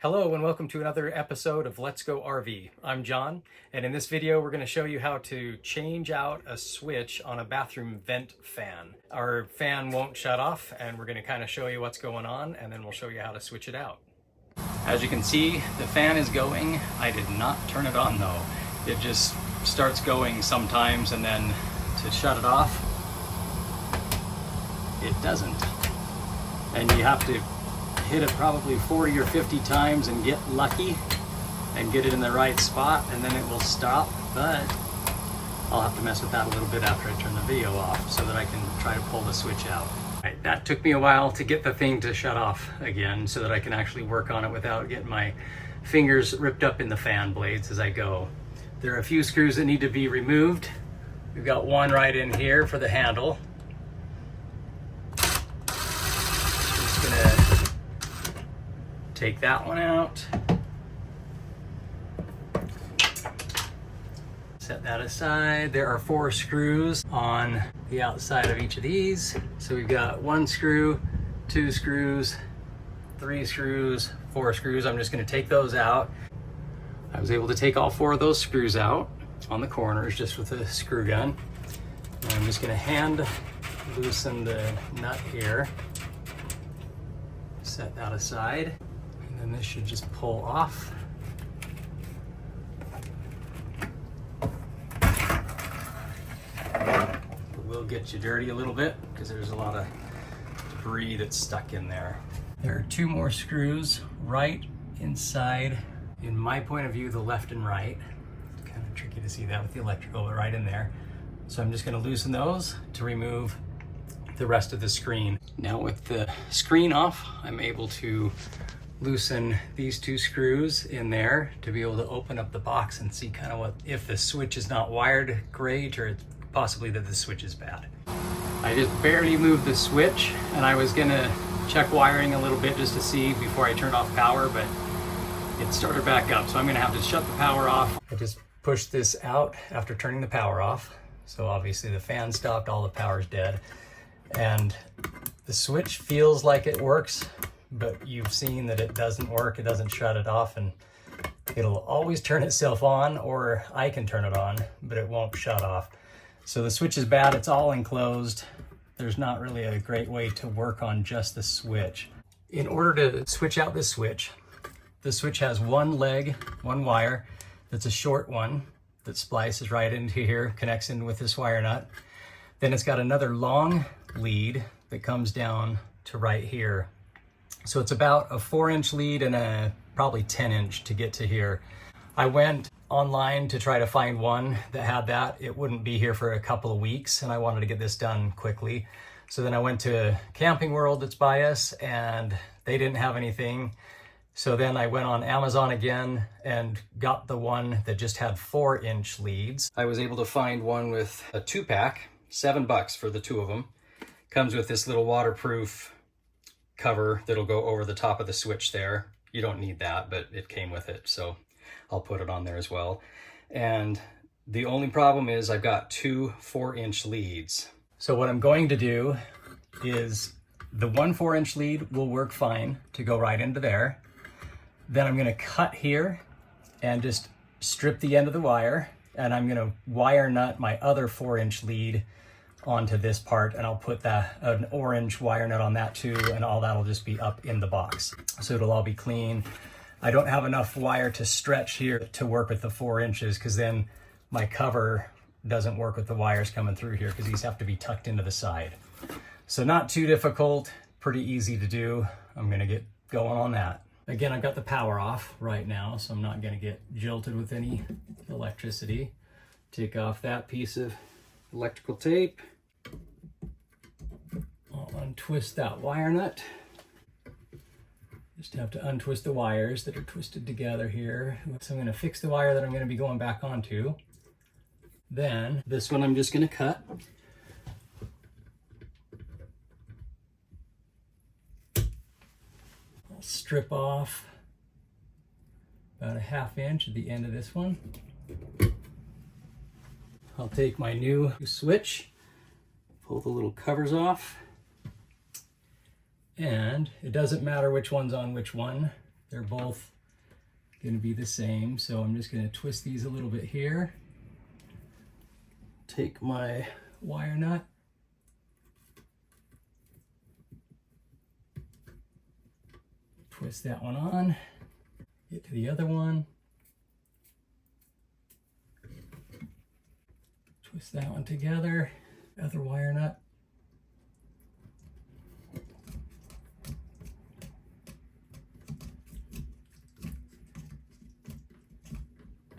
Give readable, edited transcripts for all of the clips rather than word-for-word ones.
Hello and welcome to another episode of Let's Go RV. I'm John, and in this video we're going to show you how to change out a switch on a bathroom vent fan. Our fan won't shut off, and we're going to kind of show you what's going on, and then we'll show you how to switch it out. As you can see, the fan is going. I did not turn it on though. It just starts going sometimes, and then to shut it off, it doesn't. And you have to hit it probably 40 or 50 times and get lucky and get it in the right spot, and then it will stop. But I'll have to mess with that a little bit after I turn the video off so that I can try to pull the switch out. Right, that took me a while to get the thing to shut off again so that I can actually work on it without getting my fingers ripped up in the fan blades as I go. There are a few screws that need to be removed. We've got one right in here for the handle. Just gonna take that one out. Set that aside. There are 4 screws on the outside of each of these. So we've got 1 screw, 2 screws, 3 screws, 4 screws. I'm just going to take those out. I was able to take all 4 of those screws out on the corners just with a screw gun. And I'm just going to hand loosen the nut here. Set that aside. And then this should just pull off. It will get you dirty a little bit because there's a lot of debris that's stuck in there. There are 2 more screws right inside, in my point of view, the left and right. It's kind of tricky to see that with the electrical, but right in there. So I'm just going to loosen those to remove the rest of the screen. Now with the screen off, I'm able to loosen these 2 screws in there to be able to open up the box and see kind of what, if the switch is not wired great, or possibly that the switch is bad. I just barely moved the switch, and I was gonna check wiring a little bit just to see before I turned off power, but it started back up, so I'm gonna have to shut the power off. I just pushed this out after turning the power off, so obviously the fan stopped, all the power's dead, and the switch feels like it works, but you've seen that it doesn't work. It doesn't shut it off, and it'll always turn itself on, or I can turn it on, but it won't shut off. So the switch is bad. It's all enclosed. There's not really a great way to work on just the switch. In order to switch out this switch, the switch has 1 leg, 1 wire that's a short one that splices right into here, connects in with this wire nut. Then it's got another long lead that comes down to right here. So it's about a 4-inch lead and a probably 10-inch to get to here. I went online to try to find one that had that. It wouldn't be here for a couple of weeks, and I wanted to get this done quickly. So then I went to Camping World that's by us, and they didn't have anything. So then I went on Amazon again and got the one that just had 4-inch leads. I was able to find one with a 2-pack, $7 for the 2 of them. Comes with this little waterproof cover that'll go over the top of the switch there. You don't need that, but it came with it, so I'll put it on there as well. And the only problem is I've got 2 4-inch leads. So what I'm going to do is the 1 4-inch lead will work fine to go right into there. Then I'm going to cut here and just strip the end of the wire, and I'm going to wire nut my other 4-inch lead onto this part, and I'll put an orange wire nut on that too, and all that'll just be up in the box. So it'll all be clean. I don't have enough wire to stretch here to work with the 4 inches, because then my cover doesn't work with the wires coming through here, because these have to be tucked into the side. So not too difficult, pretty easy to do. I'm gonna get going on that. Again, I've got the power off right now, so I'm not gonna get jolted with any electricity. Take off that piece of electrical tape. I'll untwist that wire nut. Just have to untwist the wires that are twisted together here. So I'm going to fix the wire that I'm going to be going back onto. Then this one I'm just going to cut. I'll strip off about a 1/2 inch at the end of this one. I'll take my new switch, pull the little covers off, and it doesn't matter which one's on which one. They're both going to be the same. So I'm just going to twist these a little bit here. Take my wire nut. Twist that one on. Get to the other one. Twist that one together. Other wire nut.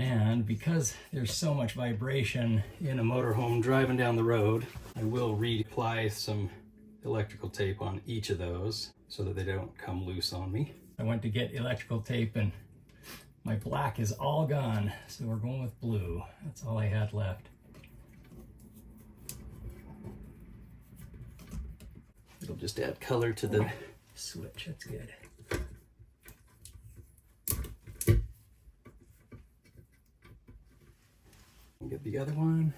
And because there's so much vibration in a motorhome driving down the road, I will reapply some electrical tape on each of those so that they don't come loose on me. I went to get electrical tape and my black is all gone, so we're going with blue. That's all I had left. It'll just add color to the switch. That's good. Get the other one.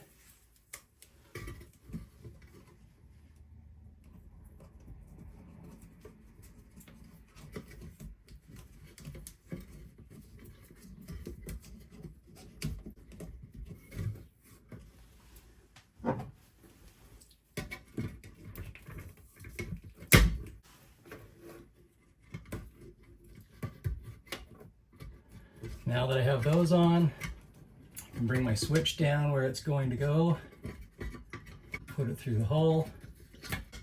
Now that I have those on, I can bring my switch down where it's going to go, put it through the hole.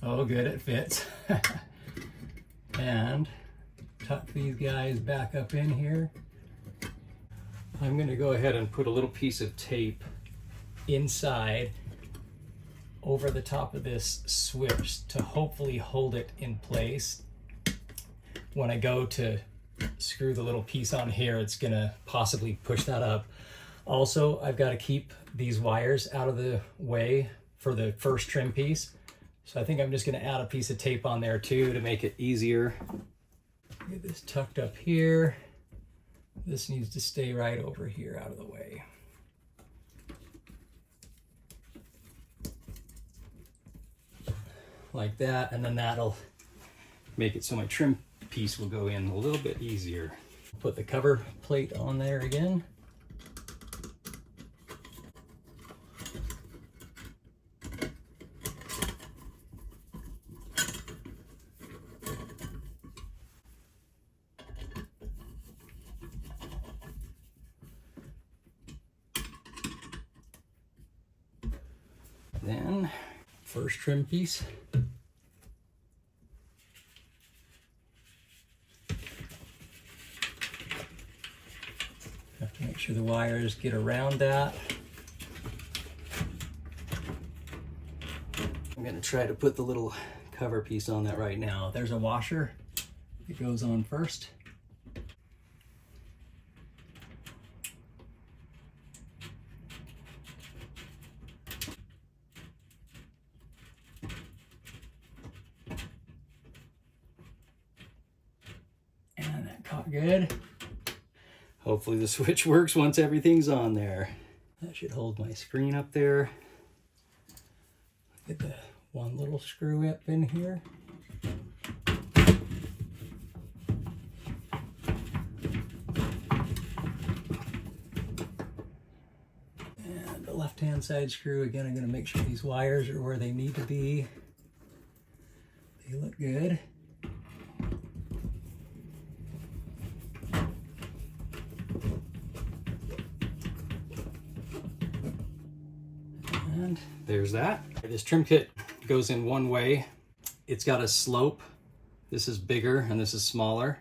Oh good, it fits. And tuck these guys back up in here. I'm going to go ahead and put a little piece of tape inside over the top of this switch to hopefully hold it in place. When I go to screw the little piece on here, it's gonna possibly push that up. Also, I've got to keep these wires out of the way for the first trim piece. So I think I'm just gonna add a piece of tape on there too to make it easier. Get this tucked up here. This needs to stay right over here out of the way. Like that, and then that'll make it so my trim piece will go in a little bit easier. Put the cover plate on there again. Then, first trim piece. Have to make sure the wires get around that. I'm going to try to put the little cover piece on that right now. There's a washer that goes on first. And that caught good. Hopefully the switch works once everything's on there. That should hold my screen up there. Get the one little screw up in here. And the left-hand side screw, again, I'm going to make sure these wires are where they need to be. They look good. And there's that. This trim kit goes in one way. It's got a slope. This is bigger and this is smaller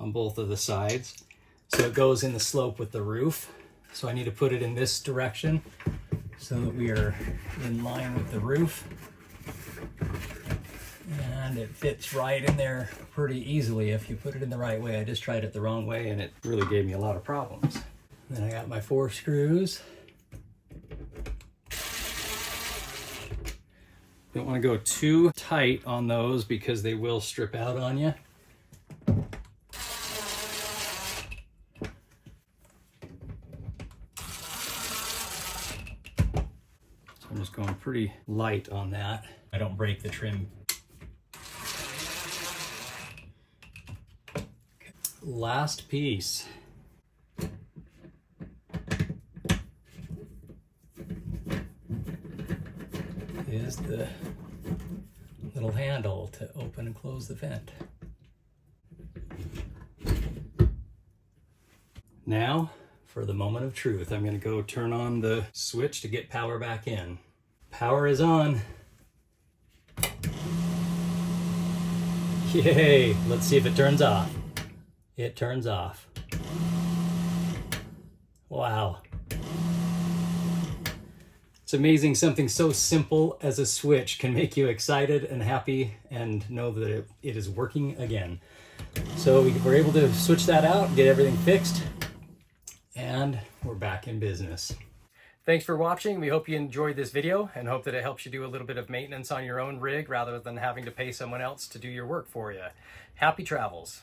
on both of the sides. So it goes in the slope with the roof. So I need to put it in this direction so that we are in line with the roof. And it fits right in there pretty easily if you put it in the right way. I just tried it the wrong way and it really gave me a lot of problems. Then I got my 4 screws. Don't want to go too tight on those because they will strip out on you. So I'm just going pretty light on that. I don't break the trim. last piece is the little handle to open and close the vent. Now, for the moment of truth, I'm going to go turn on the switch to get power back in. Power is on. Yay! Let's see if it turns off. It turns off. Wow. It's amazing something so simple as a switch can make you excited and happy and know that it is working again. So we were able to switch that out, get everything fixed, and we're back in business. Thanks for watching. We hope you enjoyed this video and hope that it helps you do a little bit of maintenance on your own rig rather than having to pay someone else to do your work for you. Happy travels.